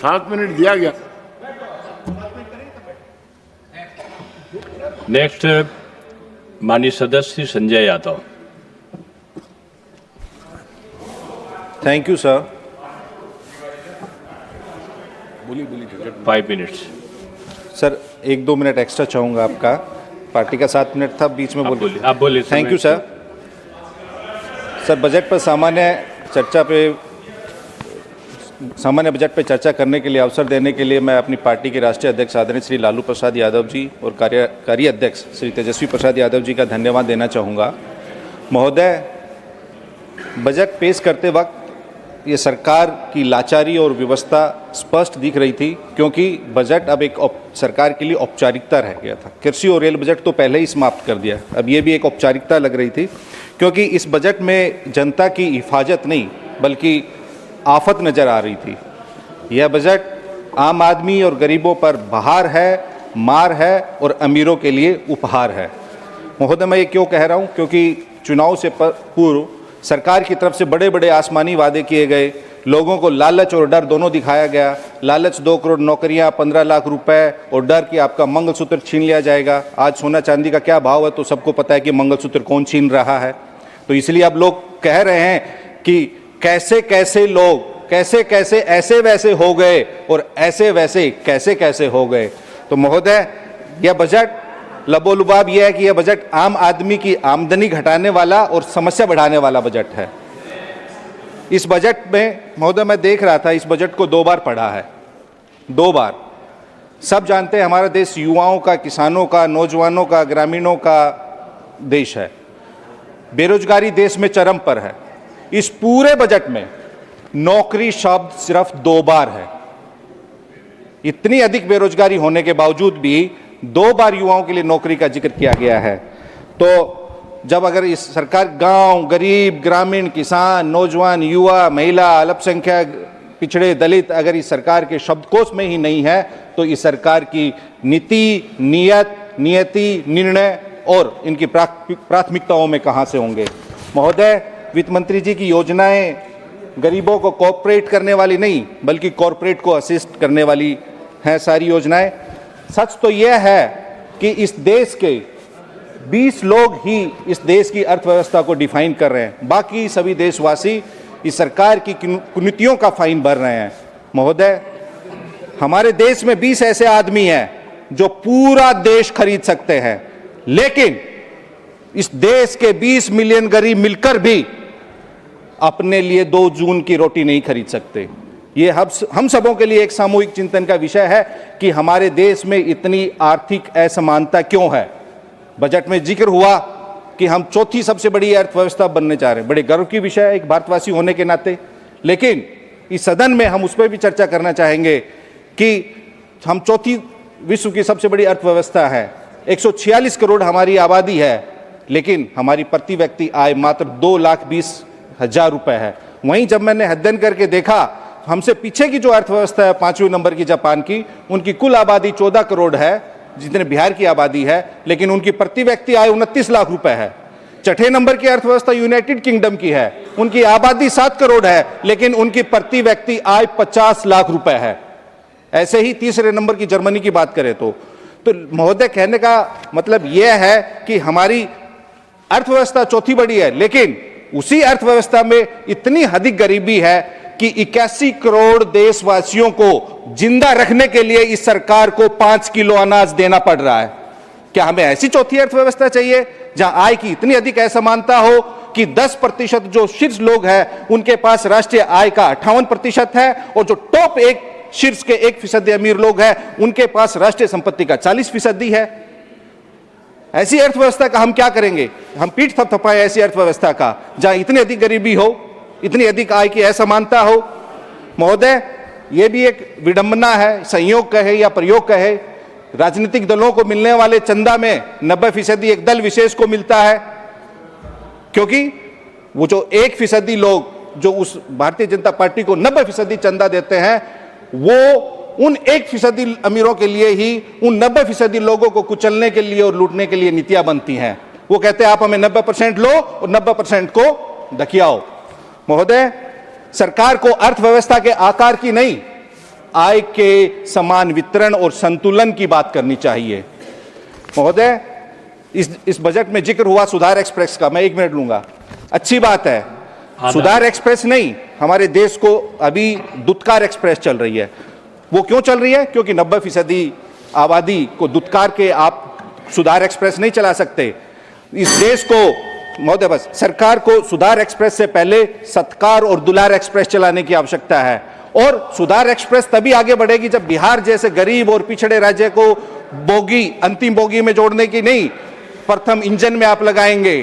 7 minute दिया गया। Next माननीय सदस्य Sanjay Yadav. Thank you sir. 5 minutes. Sir 1-2 minute extra चाहूँगा आपका। पार्टी का 7 मिनट था, बीच में बोलिए। आप बोलिए। Thank you sir. Sir budget पर सामान्य बजट पर चर्चा करने के लिए अवसर देने के लिए मैं अपनी पार्टी के राष्ट्रीय अध्यक्ष आदरणीय श्री लालू प्रसाद यादव जी और कार्यकारी अध्यक्ष श्री तेजस्वी प्रसाद यादव जी का धन्यवाद देना चाहूँगा। महोदय, बजट पेश करते वक्त ये सरकार की लाचारी और व्यवस्था स्पष्ट दिख रही थी, क्योंकि बजट अब एक सरकार के लिए औपचारिकता रह गया था। कृषि और रेल बजट तो पहले ही समाप्त कर दिया, अब ये भी एक औपचारिकता लग रही थी, क्योंकि इस बजट में जनता की हिफाजत नहीं बल्कि आफत नज़र आ रही थी। यह बजट आम आदमी और गरीबों पर बहार है, मार है और अमीरों के लिए उपहार है। महोदय, मैं ये क्यों कह रहा हूँ, क्योंकि चुनाव से पूर्व सरकार की तरफ से बड़े बड़े आसमानी वादे किए गए, लोगों को लालच और डर दोनों दिखाया गया। लालच 2 करोड़ नौकरियां, 15 लाख रुपए, और डर कि आपका मंगलसूत्र छीन लिया जाएगा। आज सोना चांदी का क्या भाव है तो सबको पता है कि मंगलसूत्र कौन छीन रहा है। तो इसलिए अब लोग कह रहे हैं कि कैसे कैसे लोग कैसे कैसे ऐसे वैसे हो गए और ऐसे वैसे कैसे कैसे हो गए। तो महोदय, यह बजट लबोलुबाब यह है कि यह बजट आम आदमी की आमदनी घटाने वाला और समस्या बढ़ाने वाला बजट है। इस बजट में महोदय, मैं देख रहा था, इस बजट को 2 बार पढ़ा है, 2 बार। सब जानते हैं हमारा देश युवाओं का, किसानों का, नौजवानों का, ग्रामीणों का देश है। बेरोजगारी देश में चरम पर है। इस पूरे बजट में नौकरी शब्द सिर्फ 2 बार है। इतनी अधिक बेरोजगारी होने के बावजूद भी 2 बार युवाओं के लिए नौकरी का जिक्र किया गया है। तो जब अगर इस सरकार गांव, गरीब, ग्रामीण, किसान, नौजवान, युवा, महिला, अल्पसंख्यक, पिछड़े, दलित अगर इस सरकार के शब्दकोश में ही नहीं है तो इस सरकार की नीति, नियति, निर्णय और इनकी प्राथमिकताओं में कहां से होंगे। महोदय, वित्त मंत्री जी की योजनाएं गरीबों को कोऑपरेट करने वाली नहीं बल्कि कॉरपोरेट को असिस्ट करने वाली हैं सारी योजनाएं। सच तो यह है कि इस देश के 20 लोग ही इस देश की अर्थव्यवस्था को डिफाइन कर रहे हैं, बाकी सभी देशवासी इस सरकार की कुनीतियों का फाइन भर रहे हैं। महोदय, हमारे देश में 20 ऐसे आदमी हैं जो पूरा देश खरीद सकते हैं, लेकिन इस देश के 20 मिलियन गरीब मिलकर भी अपने लिए 2 जून की रोटी नहीं खरीद सकते। ये हम सबों के लिए एक सामूहिक चिंतन का विषय है कि हमारे देश में इतनी आर्थिक असमानता क्यों है। बजट में जिक्र हुआ कि हम 4थी सबसे बड़ी अर्थव्यवस्था बनने जा रहे हैं, बड़े गर्व की विषय है एक भारतवासी होने के नाते। लेकिन इस सदन में हम उस पर भी चर्चा करना चाहेंगे कि हम 4थी विश्व की सबसे बड़ी अर्थव्यवस्था है, 146 करोड़ हमारी आबादी है, लेकिन हमारी प्रति व्यक्ति आय मात्र 2,20,000 रुपए है। वहीं जब मैंने अध्ययन करके देखा, हमसे पीछे की जो अर्थव्यवस्था है 5वें नंबर की जापान की, उनकी कुल आबादी 14 करोड़ है जितने बिहार की आबादी है, लेकिन उनकी प्रति व्यक्ति आय 29 लाख रुपए है। 6ठे नंबर की अर्थव्यवस्था यूनाइटेड किंगडम की है, उनकी आबादी 7 करोड़ है, लेकिन उनकी प्रति व्यक्ति आय 50 लाख रुपए है। ऐसे ही 3रे नंबर की जर्मनी की बात करें तो महोदय, कहने का मतलब यह है कि हमारी अर्थव्यवस्था 4थी बड़ी है, लेकिन उसी अर्थव्यवस्था में इतनी अधिक गरीबी है कि 81 करोड़ देशवासियों को जिंदा रखने के लिए इस सरकार को 5 किलो अनाज देना पड़ रहा है। क्या हमें ऐसी 4थी अर्थव्यवस्था चाहिए जहां आय की इतनी अधिक असमानता हो कि 10% जो शीर्ष लोग हैं उनके पास राष्ट्रीय आय का 58% है और जो टॉप शीर्ष के 1% अमीर लोग हैं उनके पास राष्ट्रीय संपत्ति का 40% है। ऐसी अर्थव्यवस्था का हम क्या करेंगे? हम पीठ थपथपाएं ऐसी अर्थव्यवस्था का जहां इतनी अधिक गरीबी हो, इतनी अधिक आय की असमानता हो। महोदय, यह भी एक विडंबना है, संयोग कहे या प्रयोग कहे, राजनीतिक दलों को मिलने वाले चंदा में 90% एक दल विशेष को मिलता है, क्योंकि वो जो 1% लोग जो उस भारतीय जनता पार्टी को 90% चंदा देते हैं, वो उन 1% अमीरों के लिए ही उन 90% लोगों को कुचलने के लिए और लूटने के लिए नीतियां बनती हैं। वो कहते हैं आप हमें 90% लो और 90% को धकियाओ। महोदय, सरकार को अर्थव्यवस्था के आकार की नहीं, आय के समान वितरण और संतुलन की बात करनी चाहिए। महोदय, इस बजट में जिक्र हुआ सुधार एक्सप्रेस का, मैं 1 मिनट लूंगा। अच्छी बात है, सुधार एक्सप्रेस नहीं, हमारे देश को अभी दुत्कार एक्सप्रेस चल रही है। वो क्यों चल रही है? क्योंकि 90% आबादी को दुत्कार के आप सुधार एक्सप्रेस नहीं चला सकते। इस देश को महोदय, बस सरकार को सुधार एक्सप्रेस से पहले सत्कार और दुलार एक्सप्रेस चलाने की आवश्यकता है। और सुधार एक्सप्रेस तभी आगे बढ़ेगी जब बिहार जैसे गरीब और पिछड़े राज्य को बोगी, अंतिम बोगी में जोड़ने की नहीं, प्रथम इंजन में आप लगाएंगे,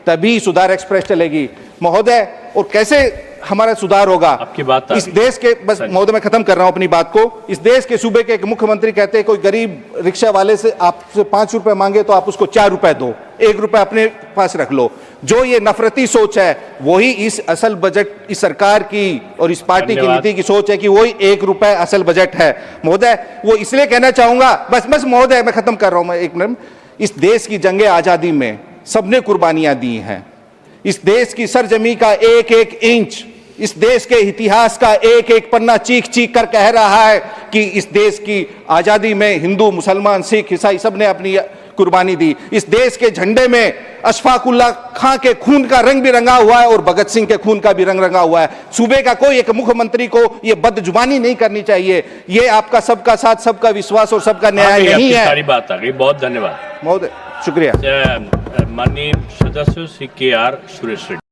तभी सुधार एक्सप्रेस चलेगी। महोदय, और कैसे हमारा सुधार होगा? आपकी बात इस देश के, बस महोदय मैं खत्म कर रहा हूं अपनी बात को। इस देश के सूबे के एक मुख्यमंत्री कहते हैं कोई गरीब रिक्शा वाले से आपसे 5 रुपए मांगे तो आप उसको 4 रुपए दो, 1 रुपए अपने पास रख लो। जो ये नफरती सोच है वही इस असल बजट, इस सरकार की और इस पार्टी की नीति की सोच है कि वही 1 रुपए असल बजट है। महोदय, वो इसलिए कहना चाहूंगा, बस महोदय मैं खत्म कर रहा हूं, मैं 1 मिनट। इस देश की जंगे आजादी में सबने कुर्बानियां दी हैं। इस देश की सरजमी का एक एक इंच, इस देश के इतिहास का एक एक पन्ना चीख चीख कर कह रहा है कि इस देश की आजादी में हिंदू, मुसलमान, सिख, ईसाई सबने अपनी कुर्बानी दी। इस देश के झंडे में अशफाकुल्ला खां के खून का रंग भी रंगा हुआ है और भगत सिंह के खून का भी रंग रंगा हुआ है। सूबे का कोई एक मुख्यमंत्री को यह बदजुबानी नहीं करनी चाहिए। ये आपका सबका साथ, सबका विश्वास और सबका न्याय नहीं है। सारी बात आ गई, बहुत धन्यवाद महोदय, शुक्रिया। माननीय सदस्य श्री KR सुरेश रेड्डी।